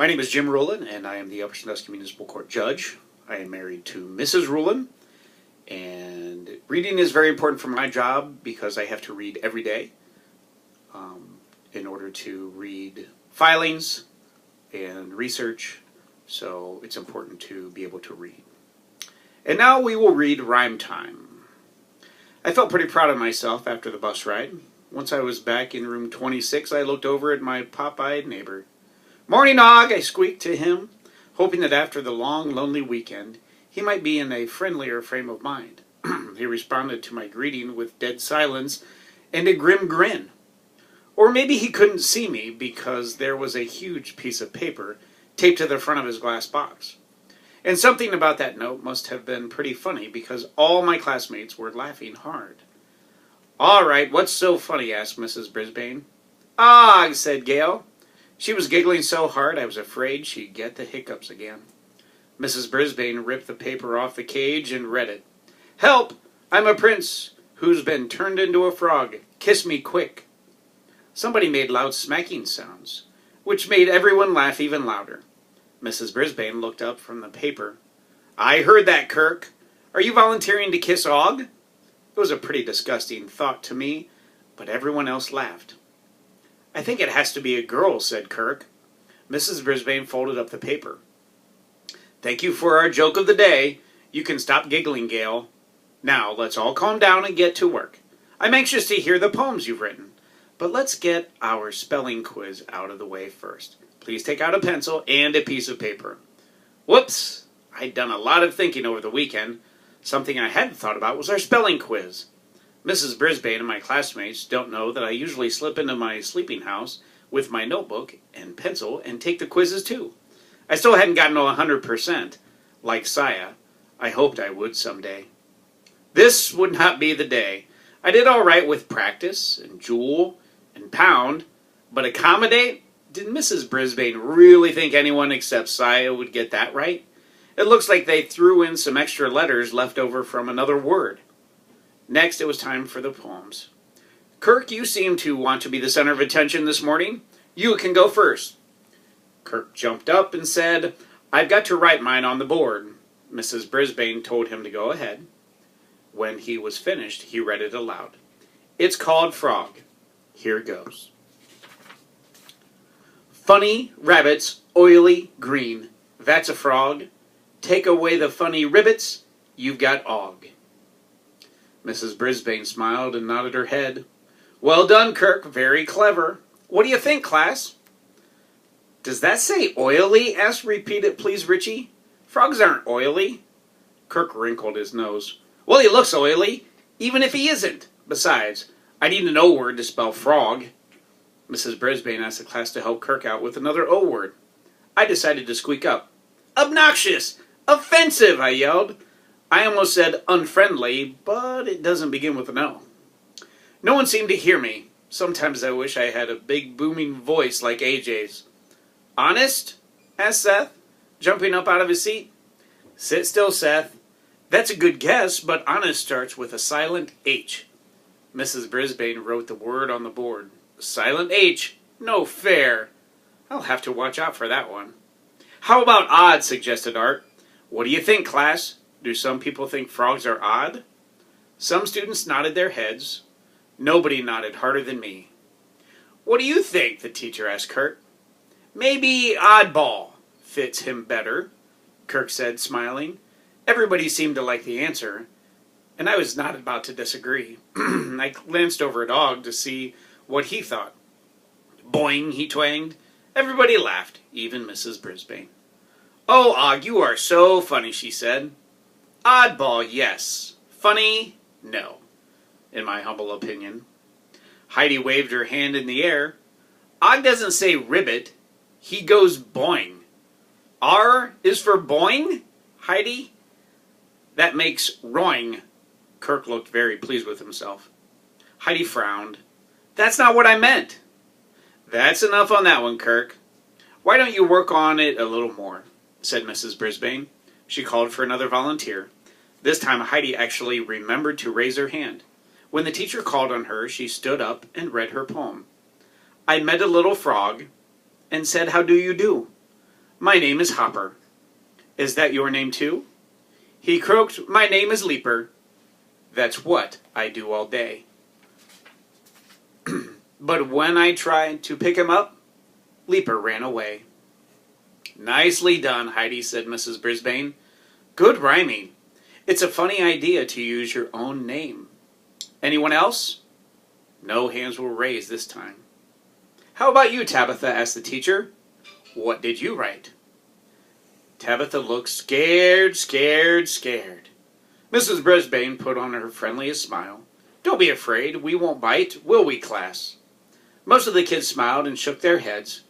My name is Jim Ruhlen, and I am the Upper Sandusky Municipal Court Judge. I am married to Mrs. Ruhlen, and reading is very important for my job because I have to read every day in order to read filings and research, so it's important to be able to read. And now we will read Rhyme Time. I felt pretty proud of myself after the bus ride. Once I was back in room 26, I looked over at my pop-eyed neighbor. "Morning, Og," I squeaked to him, hoping that after the long, lonely weekend, he might be in a friendlier frame of mind. He responded to my greeting with dead silence and a grim grin. Or maybe he couldn't see me because there was a huge piece of paper taped to the front of his glass box. And something about that note must have been pretty funny because all my classmates were laughing hard. "All right, what's so funny?" asked Mrs. Brisbane. "Og," said Gail. She was giggling so hard I was afraid she'd get the hiccups again. Mrs. Brisbane ripped the paper off the cage and read it. "Help! I'm a prince who's been turned into a frog. Kiss me quick." Somebody made loud smacking sounds, which made everyone laugh even louder. Mrs. Brisbane looked up from the paper. "I heard that, Kirk. Are you volunteering to kiss Og?" It was a pretty disgusting thought to me, but everyone else laughed. "I think it has to be a girl," said Kirk. Mrs. Brisbane folded up the paper. "Thank you for our joke of the day. You can stop giggling, Gail. Now, let's all calm down and get to work. I'm anxious to hear the poems you've written. But let's get our spelling quiz out of the way first. Please take out a pencil and a piece of paper." Whoops! I'd done a lot of thinking over the weekend. Something I hadn't thought about was our spelling quiz. Mrs. Brisbane and my classmates don't know that I usually slip into my sleeping house with my notebook and pencil and take the quizzes too. I still hadn't gotten to 100%. Like Saya, I hoped I would someday. This would not be the day. I did all right with practice and jewel and pound, but accommodate? Did Mrs. Brisbane really think anyone except Saya would get that right? It looks like they threw in some extra letters left over from another word. Next, it was time for the poems. "Kirk, you seem to want to be the center of attention this morning. You can go first." Kirk jumped up and said, "I've got to write mine on the board." Mrs. Brisbane told him to go ahead. When he was finished, he read it aloud. It's called Frog. Here goes. "Funny rabbits, oily green. That's a frog. Take away the funny ribbits. You've got Og." Mrs. Brisbane smiled and nodded her head. "Well done, Kirk. Very clever. What do you think, class?" "Does that say oily?" asked Repeat It Please Richie. "Frogs aren't oily." Kirk wrinkled his nose. "Well, he looks oily, even if he isn't. Besides, I need an O word to spell frog." Mrs. Brisbane asked the class to help Kirk out with another O word. I decided to squeak up. "Obnoxious! Offensive!" I yelled. I almost said unfriendly, but it doesn't begin with an O. No one seemed to hear me. Sometimes I wish I had a big booming voice like AJ's. "Honest?" asked Seth, jumping up out of his seat. "Sit still, Seth. That's a good guess, but honest starts with a silent H." Mrs. Brisbane wrote the word on the board. Silent H? No fair. I'll have to watch out for that one. "How about odd?" suggested Art. "What do you think, class? Do some people think frogs are odd?" Some students nodded their heads. Nobody nodded harder than me. "What do you think?" the teacher asked Kurt. "Maybe oddball fits him better," Kirk said, smiling. Everybody seemed to like the answer, and I was not about to disagree. I glanced over at Og to see what he thought. "Boing," he twanged. Everybody laughed, even Mrs. Brisbane. "Oh, Og, you are so funny," she said. "Oddball, yes. Funny, no, in my humble opinion." Heidi waved her hand in the air. "Og doesn't say ribbit. He goes boing." "R is for boing, Heidi?" "That makes roing." Kirk looked very pleased with himself. Heidi frowned. "That's not what I meant." "That's enough on that one, Kirk. Why don't you work on it a little more?" said Mrs. Brisbane. She called for another volunteer. This time Heidi actually remembered to raise her hand. When the teacher called on her, she stood up and read her poem. "I met a little frog and said, 'How do you do?' My name is Hopper. Is that your name too? He croaked, My name is Leaper. That's what I do all day. But when I tried to pick him up, Leaper ran away. Nicely done, Heidi, said Mrs. Brisbane. Good rhyming. It's a funny idea to use your own name. Anyone else? No hands were raised this time. How about you, Tabitha? Asked the teacher. What did you write? Tabitha looked scared. Mrs. Brisbane put on her friendliest smile. Don't be afraid, we won't bite, will we, class? Most of the kids smiled and shook their heads.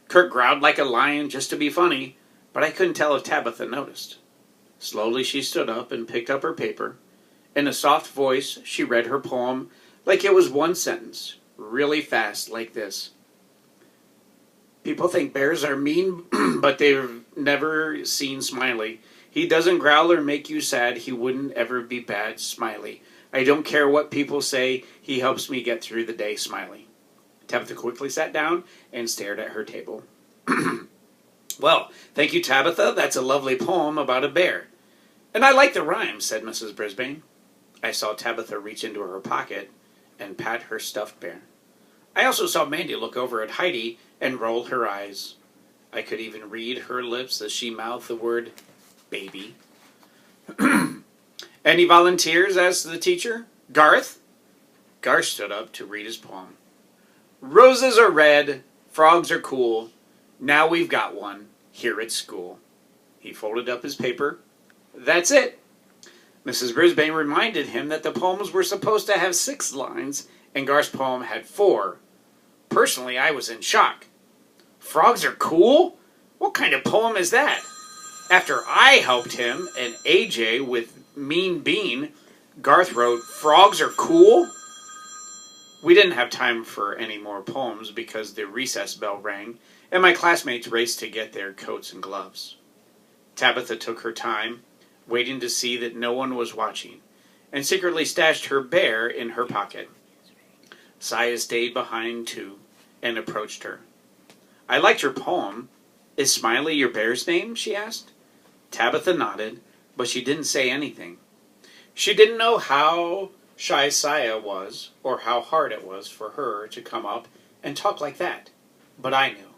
Kurt growled like a lion just to be funny, but I couldn't tell if Tabitha noticed. Slowly she stood up and picked up her paper. In a soft voice, she read her poem like it was one sentence, really fast, like this. People think bears are mean, but they've never seen Smiley. He doesn't growl or make you sad. He wouldn't ever be bad, Smiley. I don't care what people say. He helps me get through the day, Smiley. Tabitha quickly sat down and stared at her table. Well, thank you, Tabitha. That's a lovely poem about a bear. And I like the rhyme, said Mrs. Brisbane. I saw Tabitha reach into her pocket and pat her stuffed bear. I also saw Mandy look over at Heidi and roll her eyes. I could even read her lips as she mouthed the word baby. Any volunteers? Asked the teacher. Garth? Garth stood up to read his poem. Roses are red, frogs are cool. Now we've got one here at school. He folded up his paper. That's it. Mrs. Brisbane reminded him that the poems were supposed to have 6 lines, and Garth's poem had 4. Personally, I was in shock. Frogs are cool? What kind of poem is that? After I helped him and AJ with Mean Bean, Garth wrote, Frogs are cool? We didn't have time for any more poems because the recess bell rang, and my classmates raced to get their coats and gloves. Tabitha took her time, waiting to see that no one was watching, and secretly stashed her bear in her pocket. Saya stayed behind too, and approached her. I liked your poem. Is Smiley your bear's name? She asked. Tabitha nodded, but she didn't say anything. She didn't know how shy Saya was, or how hard it was for her to come up and talk like that. But I knew.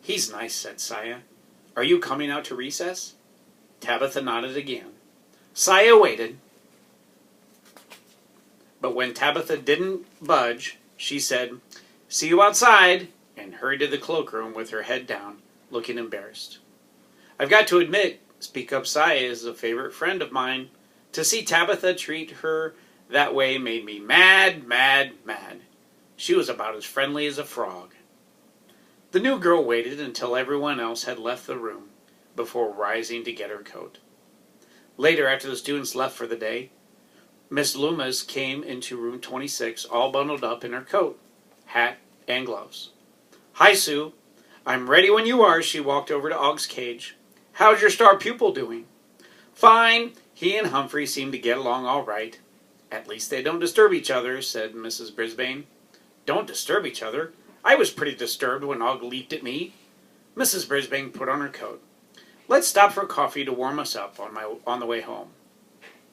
He's nice, said Saya. Are you coming out to recess? Tabitha nodded again. Saya waited. But when Tabitha didn't budge, she said, See you outside, and hurried to the cloakroom with her head down, looking embarrassed. I've got to admit, Speak Up Saya is a favorite friend of mine. To see Tabitha treat her that way made me mad. She was about as friendly as a frog. The new girl waited until everyone else had left the room before rising to get her coat. Later, after the students left for the day, Miss Loomis came into room 26 all bundled up in her coat, hat, and gloves. Hi, Sue. I'm ready when you are, she walked over to Aug's cage. How's your star pupil doing? Fine. He and Humphrey seem to get along all right. At least they don't disturb each other, said Mrs. Brisbane. Don't disturb each other? I was pretty disturbed when Og leaped at me. Mrs. Brisbane put on her coat. Let's stop for coffee to warm us up on the way home.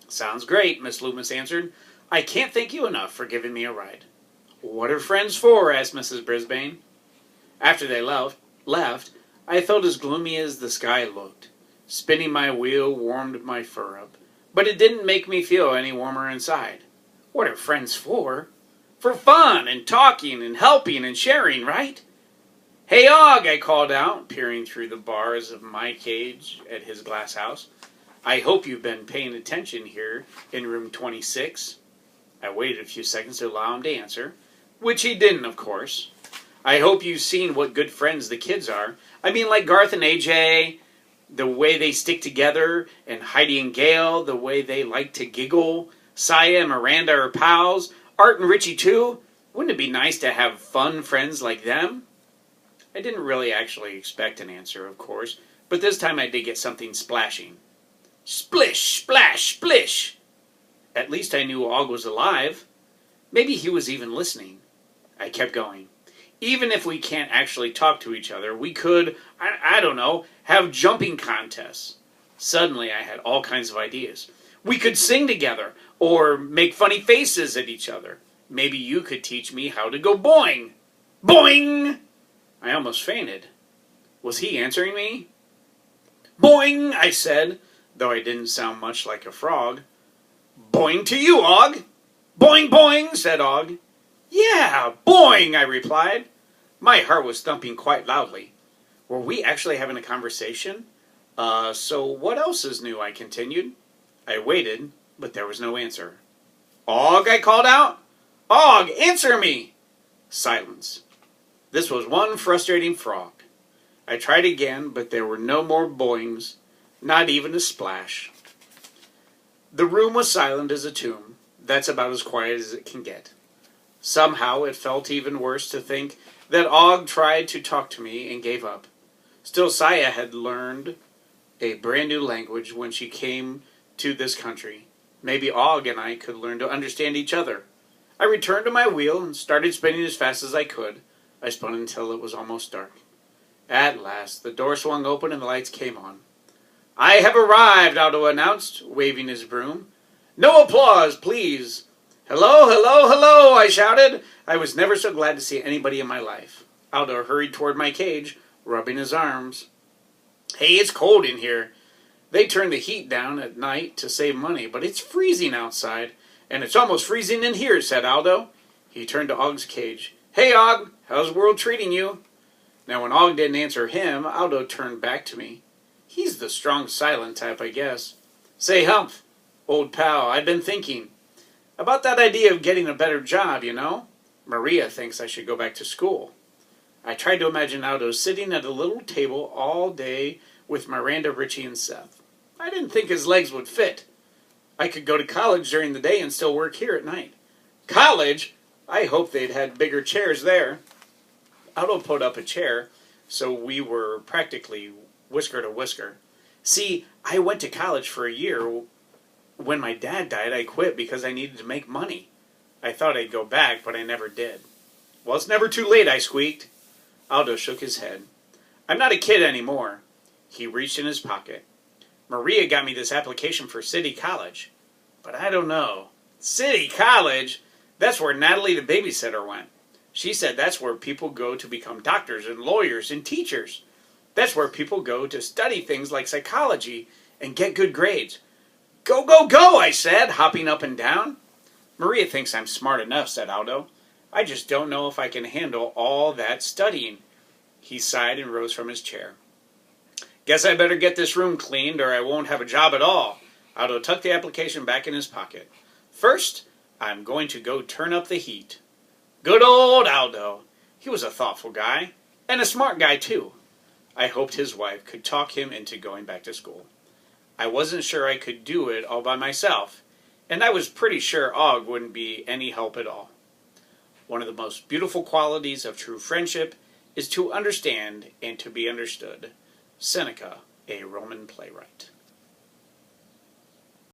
Sounds great, Miss Loomis answered. I can't thank you enough for giving me a ride. What are friends for? Asked Mrs. Brisbane. After they left, I felt as gloomy as the sky looked. Spinning my wheel warmed my fur up, but it didn't make me feel any warmer inside. What are friends for? For fun and talking and helping and sharing, right? Hey, Og, I called out, peering through the bars of my cage at his glass house. I hope you've been paying attention here in room 26. I waited a few seconds to allow him to answer, which he didn't, of course. I hope you've seen what good friends the kids are. I mean, like Garth and AJ, the way they stick together, and Heidi and Gail, the way they like to giggle. Saya and Miranda are pals. Art and Richie, too. Wouldn't it be nice to have fun friends like them? I didn't really actually expect an answer, of course, but this time I did get something splashing. Splish, splash, splish! At least I knew Og was alive. Maybe he was even listening. I kept going. Even if we can't actually talk to each other, we could, I don't know, have jumping contests. Suddenly I had all kinds of ideas. We could sing together, or make funny faces at each other. Maybe you could teach me how to go boing. Boing! I almost fainted. Was he answering me? Boing, I said, though I didn't sound much like a frog. Boing to you, Og. Boing, boing, said Og. Yeah, boing, I replied. My heart was thumping quite loudly. Were we actually having a conversation? So what else is new, I continued. I waited, but there was no answer. Og, I called out. Og, answer me! Silence. This was one frustrating frog. I tried again, but there were no more boings, not even a splash. The room was silent as a tomb. That's about as quiet as it can get. Somehow it felt even worse to think that Og tried to talk to me and gave up. Still, Saya had learned a brand new language when she came to this country. Maybe Og and I could learn to understand each other. I returned to my wheel and started spinning as fast as I could. I spun until it was almost dark. At last, the door swung open and the lights came on. I have arrived, Aldo announced, waving his broom. No applause, please. Hello, hello, hello, I shouted. I was never so glad to see anybody in my life. Aldo hurried toward my cage, rubbing his arms. Hey, it's cold in here. They turn the heat down at night to save money, but it's freezing outside, and it's almost freezing in here, said Aldo. He turned to Og's cage. Hey, Og, how's the world treating you? Now, when Og didn't answer him, Aldo turned back to me. He's the strong, silent type, I guess. Say, Humph, old pal, I've been thinking about that idea of getting a better job, you know. Maria thinks I should go back to school. I tried to imagine Aldo sitting at a little table all day with Miranda, Richie, and Seth. I didn't think his legs would fit. I could go to college during the day and still work here at night. College? I hoped they'd had bigger chairs there. Aldo put up a chair, so we were practically whisker to whisker. See, I went to college for a year. When my dad died, I quit because I needed to make money. I thought I'd go back, but I never did. Well, it's never too late, I squeaked. Aldo shook his head. I'm not a kid anymore. He reached in his pocket. Maria got me this application for City College. But I don't know. City College? That's where Natalie the babysitter went. She said that's where people go to become doctors and lawyers and teachers. That's where people go to study things like psychology and get good grades. Go, go, go, I said, hopping up and down. Maria thinks I'm smart enough, said Aldo. I just don't know if I can handle all that studying. He sighed and rose from his chair. Guess I better get this room cleaned or I won't have a job at all. Aldo tucked the application back in his pocket. First, I'm going to go turn up the heat. Good old Aldo. He was a thoughtful guy, and a smart guy too. I hoped his wife could talk him into going back to school. I wasn't sure I could do it all by myself, and I was pretty sure Og wouldn't be any help at all. One of the most beautiful qualities of true friendship is to understand and to be understood. Seneca, a Roman playwright.